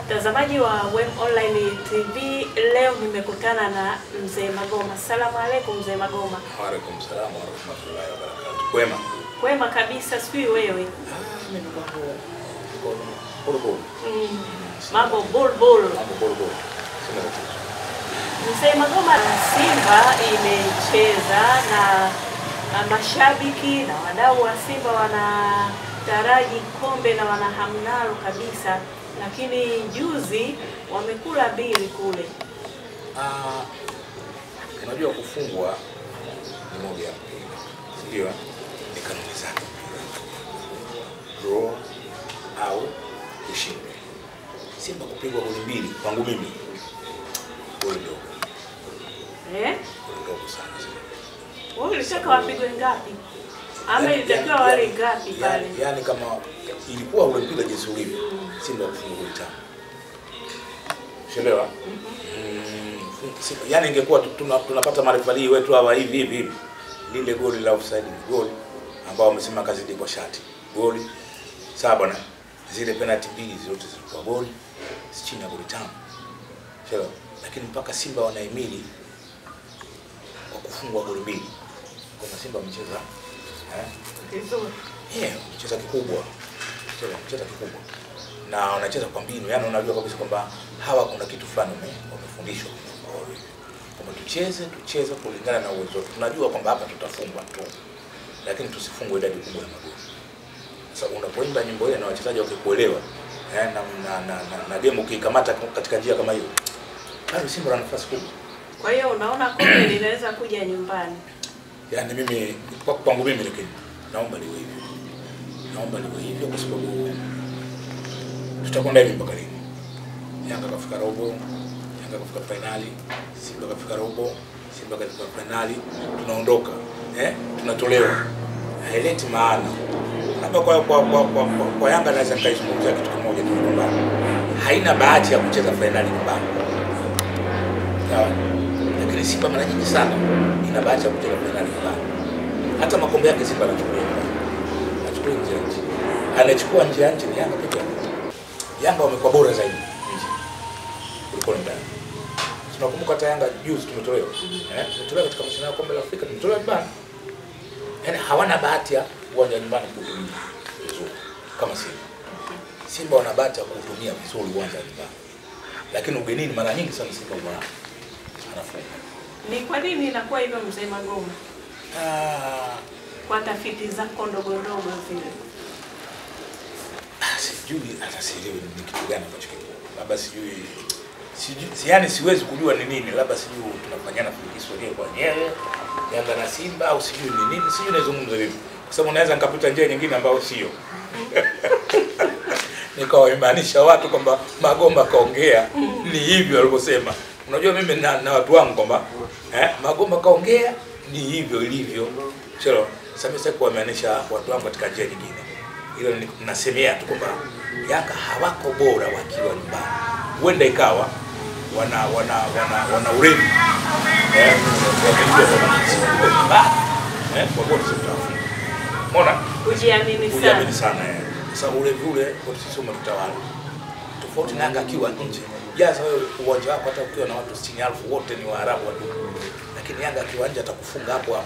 Mtazamaji wa Wem Online TV, leo nimekutana na Mzee Magoma. Asalamu alaykum Mzee Magoma. Wa alaykum salaam wa rahmatullahi wa barakatuh. Kwema? Kwema kabisa, sijui wewe. Mimi niko bol. Mambo bol. Mzee Magoma, Simba imecheza na mashabiki na wadau wa Simba wanataraji kombe na wanahamnalo kabisa, lakini juzi wamekula mbili kule. Unajua kufungwa ni moja ya mpira, ndio ni kanuni zake. Draw au ushindi. Simba kupigwa goli mbili kwangu mimi goli dogo. Dogo sana. Wewe ulitaka wapigwe ngapi? Ama ilitakiwa wale ngapi pale? Yaani kama ilikuwa ule mpira jinsi ulivyo, Simba kufungwa goli tano. Unaelewa? Yaani ingekuwa tunapata marefali wetu hawa hivi lile goli la offside, goli ambao wamesema kazidi kwa shati, goli sawa bwana, zile penalty mbili zote zilikuwa goli, si chini ya goli tano. Unaelewa? Lakini mpaka Simba wanahimili kwa kufungwa goli mbili. Kwa Simba mcheza vizuri. Mcheza kikubwa. Mcheza kikubwa. Na wanacheza kwa mbinu, yani unajua kabisa kwamba hawa kuna kitu fulani wamefundishwa. Kama tucheze kulingana na uwezo wetu. Tunajua kwamba hapa tutafungwa tu. Lakini tusifungwe idadi kubwa ya magoli. Sasa unapoimba nyimbo ile na wachezaji wakikuelewa, na game ukikamata katika njia kama hiyo, bado Simba wana nafasi kubwa. Kwa hiyo unaona kombe linaweza kuja nyumbani. Yaani mimi kwangu mimi lakini naomba liwe hivyo. Naomba liwe hivyo kwa sababu tutakwenda hivi mpaka lini? Yanga kafika robo, Yanga kafika finali, Simba kafika robo, Simba kafika finali, tunaondoka, tunatolewa. Haileti maana. Labda kwa Yanga naweza kaizungumza kitu kimoja tu kwamba haina bahati ya kucheza finali nyumbani. Sawa? Lakini Simba mara nyingi sana ina bahati ya kucheza finali nyumbani. Hata makombe yake Simba anachukua. Anachukua nje ya nchi. Anachukua nje ya nchi ni Yanga pekee. Yanga wamekuwa bora zaidi nje kuliko ndani. Tunakumbuka hata Yanga juzi tumetolewa. Tumetolewa katika mashindano ya kombe la Afrika, tumetolewa nyumbani. Yaani hawana bahati ya uwanja nyumbani kutumia vizuri kama Simba. Simba wana bahati ya kutumia vizuri uwanja nyumbani. Lakini ugenini mara nyingi sana Simba anafunga. Ni kwa nini inakuwa hivyo Mzee Magoma? Kwa tafiti zako ndogo zile. Sijui hata sielewi ni kitu gani ambacho kipo. Labda sijui yani siwezi kujua ni nini, labda sijui tunafanyana fikiso wenyewe kwa wenyewe Yanga na Simba au sijui ni nini, sijui nazungumza vipi. Kwa sababu naweza nikapita njia nyingine ambayo sio. Nikawaimaanisha watu kwamba Magoma kaongea ni hivyo alivyosema. Unajua mimi na watu wangu kwamba Magoma kaongea ni hivyo ilivyo. Sio? Sasa kuwamaanisha watu wangu katika njia nyingine. Hilo ninasemea tu kwamba Yanga hawako bora wakiwa nyumbani. Huenda ikawa wana urembo. Kwa sababu tutafunga. Umeona? Kujiamini sana. Sasa ule kwa sisi umetawala. Tofauti na Yanga akiwa nje. Jaza wewe uwanja wako hata ukiwa na watu 60,000 wote ni Waarabu watu. Lakini Yanga akiwa nje atakufunga hapo.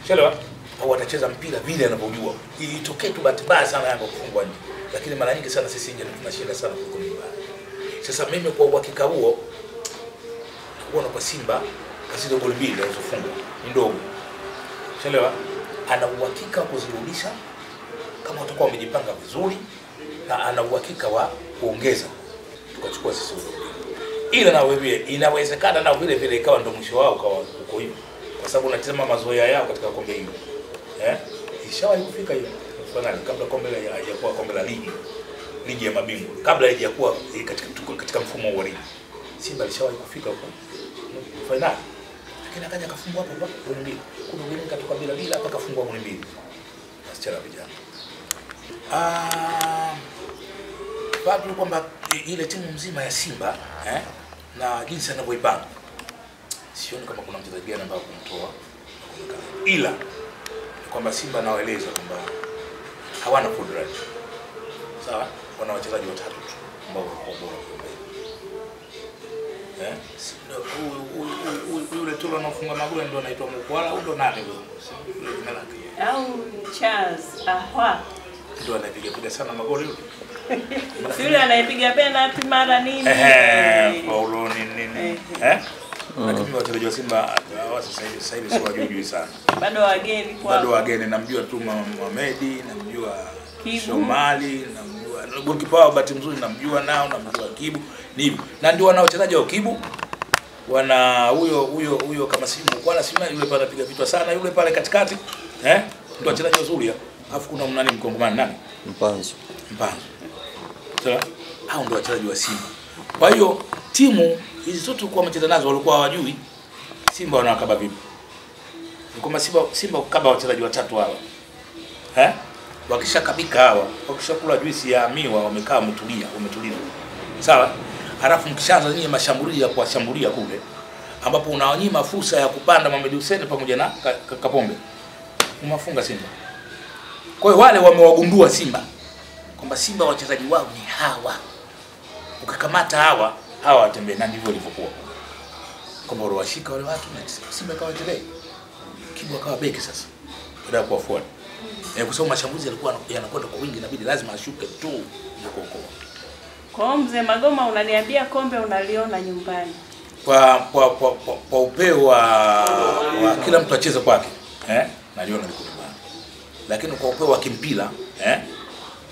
Unaelewa? Au atacheza mpira vile anavyojua. Itokee tu bahati mbaya sana Yanga kufungwa nje. Lakini mara nyingi sana sisi nje tunashinda sana kuliko nyumbani. Sasa mimi kwa uhakika huo nakuona kwa Simba kasida goli mbili alizofungwa ni ndogo. Unaelewa? Ana uhakika kuzirudisha kama watakuwa wamejipanga vizuri na ana uhakika wa kuongeza tukachukua sisi ule. Ila na wewe inawezekana na vile ikawa ndio mwisho wao kwa uko hivyo. Kwa sababu unatazama mazoea yao katika kombe hilo. Ishawahi kufika hiyo finali kabla kombe haijakuwa kombe la ligi ya mabingwa. Kabla haijakuwa katika mfumo wa ligi. Simba alishawahi kufika huko finali. Lakini akaja kafungwa hapo goli mbili. Kuna wengine katoka bila hapa kafungwa goli mbili. Wasichana vijana. Bado kwamba ile timu mzima ya Simba na jinsi anavyoipanga sioni kama kuna mchezaji gani ambaye kumtoa, ila kwamba Simba nawaeleza kwamba hawana full range. Sawa? Wana wachezaji watatu tu. ambao walikuwa bora pembeni. Yule tu anafunga magoli ndio anaitwa Mkwala au ndo nani huyo? Jina lake. Au Charles Ahwa. Ndio anapiga sana magoli yule. Yule anayepiga penalty mara nini? Paulo nini? Lakini wachezaji wa Simba sasa hivi sio wajui sana. Bado wageni namjua tu Mohamed, namjua Somali, namjua goalkeeper wa bahati mzuri namjua namjua Kibu. Ni hivyo. Na ndio wana wachezaji wa Kibu. Wana huyo kama Simba kwa Simba yule pale anapiga vitu sana yule pale katikati. Ndio wachezaji wazuri. Alafu kuna mnani mkongomani nani? Mpanzu. Sawa? Hao ndio wachezaji wa Simba. Kwa hiyo timu hizi zote kwa wamecheza nazo walikuwa hawajui Simba wanawakaba vipi. Kama Simba kukaba wachezaji watatu hawa. Wakishakabika hawa, wakishakula juisi ya miwa wamekaa wametulia. Sawa? Halafu mkishaanza nyinyi mashambulizi ya kuwashambulia kule ambapo unawanyima fursa ya kupanda Mohamed Hussein pamoja na Kapombe. Umafunga Simba. Kwa hiyo wale wamewagundua Simba kwamba Simba wachezaji wao ni hawa. Ukikamata hawa watembee na ndivyo ilivyokuwa. Kwamba washika wale watu na Simba kawaendelee. Kibu akawa beki sasa. Baada ya kuwafuata. Kwa sababu mashambulizi yalikuwa yanakwenda kwa wingi inabidi lazima ashuke tu na kuokoa. Kwa mzee Magoma unaniambia kombe unaliona nyumbani. Kwa upeo wa kila mtu acheze kwake. Naliona liko nyumbani. Lakini kwa upeo wa kimpira,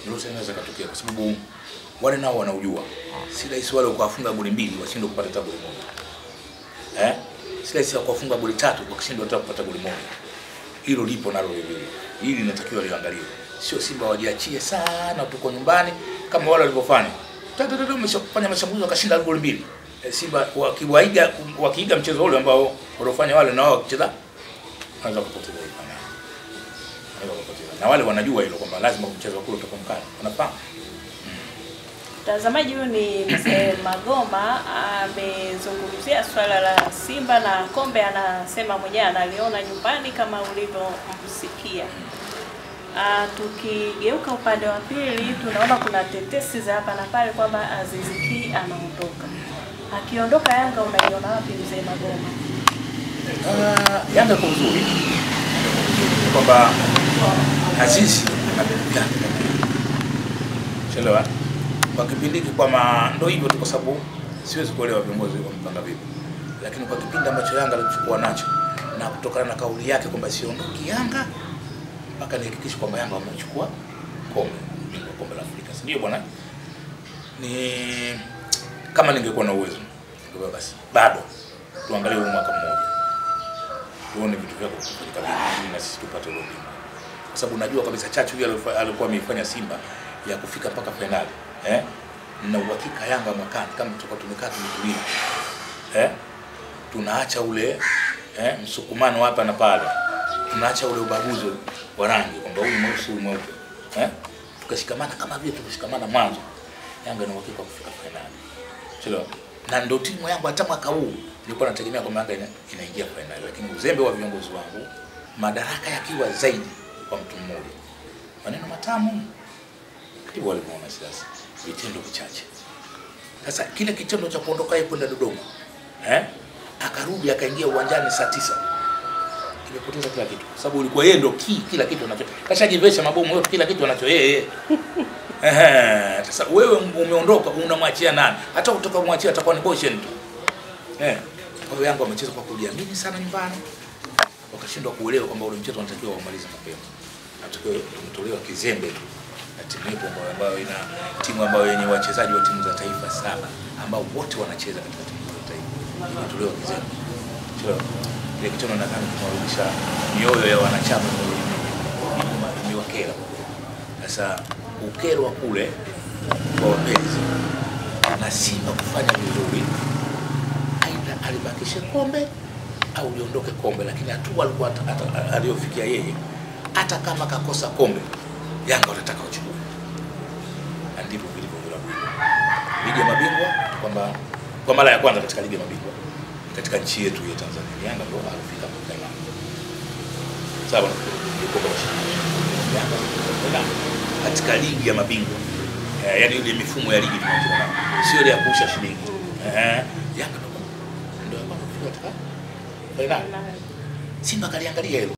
ndio inaweza katokea kwa sababu wale nao wanaujua. Si rahisi wale kuwafunga goli 2 washinde kupata hata goli moja. Si rahisi kuwafunga goli 3 wakishindwa hata kupata goli moja. Hilo lipo nalo vile. Hili linatakiwa liangaliwe. Sio Simba wajiachie sana tuko nyumbani kama wale walivyofanya. Wameshafanya mashambulizi wakashinda goli 2. Simba wakiiga mchezo ule ambao waliofanya wale na wao wakicheza wanaweza kupoteza hiyo finali. Na wale wanajua hilo kwamba lazima mchezo kule utakuwa mkali. Wanafahamu. Mtazamaji huyu ni mzee Magoma amezungumzia swala la Simba na kombe, anasema mwenyewe analiona nyumbani kama ulivyomsikia. Tukigeuka upande wa pili tunaona kuna tetesi za hapa na pale kwamba Aziz Ki anaondoka. Akiondoka Yanga unaiona wapi mzee Magoma? Yanga kwa uzuri. Kwamba Aziz anapita. Chelewa. Kwa kipindi hiki kwamba ndio hivyo tu kwa sababu siwezi kuelewa viongozi wamepanga vipi. Lakini kwa kipindi ambacho Yanga alichukua nacho na kutokana na kauli yake kwamba siondoki Yanga mpaka nihakikishe kwamba Yanga wamechukua kombe la Afrika. Ndio bwana. Ni kama ningekuwa na uwezo. Ndio basi. Bado tuangalie mwaka mmoja. Tuone vitu vyako kufanyika vipi na sisi tupate ile. Kwa sababu najua kabisa chachu hiyo alikuwa ameifanya Simba ya kufika mpaka finali. Na uhakika Yanga mwakani kama tutakuwa tumekaa tumetulia. Tunaacha ule msukumano hapa na pale. Tunaacha ule ubaguzi wa rangi kwamba huyu mweusi huyu mweupe. Tukashikamana kama vile tumeshikamana mwanzo. Yanga ina uhakika kufika finali. Sio? Na ndio timu yangu hata mwaka huu nilikuwa nategemea kwamba Yanga inaingia finali, lakini uzembe wa viongozi wangu, madaraka yakiwa zaidi kwa mtu mmoja. Maneno matamu ndivyo walivyoona sasa. Vitendo vichache. Sasa kile kitendo cha kuondoka yeye kwenda Dodoma, akarudi akaingia uwanjani saa 9. Kimepoteza kila kitu. Sababu ulikuwa yeye ndio kila kitu anacho. Kashajivesha mabomu yote kila kitu anacho yeye. Sasa wewe umeondoka unamwachia nani? Hata kutoka kumwachia atakuwa ni boshen tu. Kwa hiyo Yanga wamecheza kwa kujiamini sana nyumbani. Wakashindwa kuelewa kwamba ule mchezo unatakiwa umalize mapema. Natakiwa tumetolewa kizembe tu. Timu yetu ambayo ina timu ambayo yenye wachezaji wa timu za taifa 7 ambao wote wanacheza katika timu za taifa. Inatolewa kizembe. Sio ile kitendo nadhani tunarudisha mioyo ya wanachama imewakera. Sasa ukero wa kule kwa wapenzi na Simba kufanya vizuri aidha alibakishe kombe au liondoke kombe, lakini hatua alikuwa aliyofikia yeye hata kama kakosa kombe Yanga watataka uchukue. Ndipo vilivyo vilabu. Ligi ya mabingwa kwamba kwa mara ya kwanza katika ligi ya mabingwa katika nchi yetu ya Tanzania Yanga ndio alifika finali. Sawa, Yanga katika ligi ya mabingwa Yaani ile mifumo ya ligi tunacheza nao. Sio ile ya kurusha shilingi. Yanga ndio kama finali. Simba kaliangalia hilo.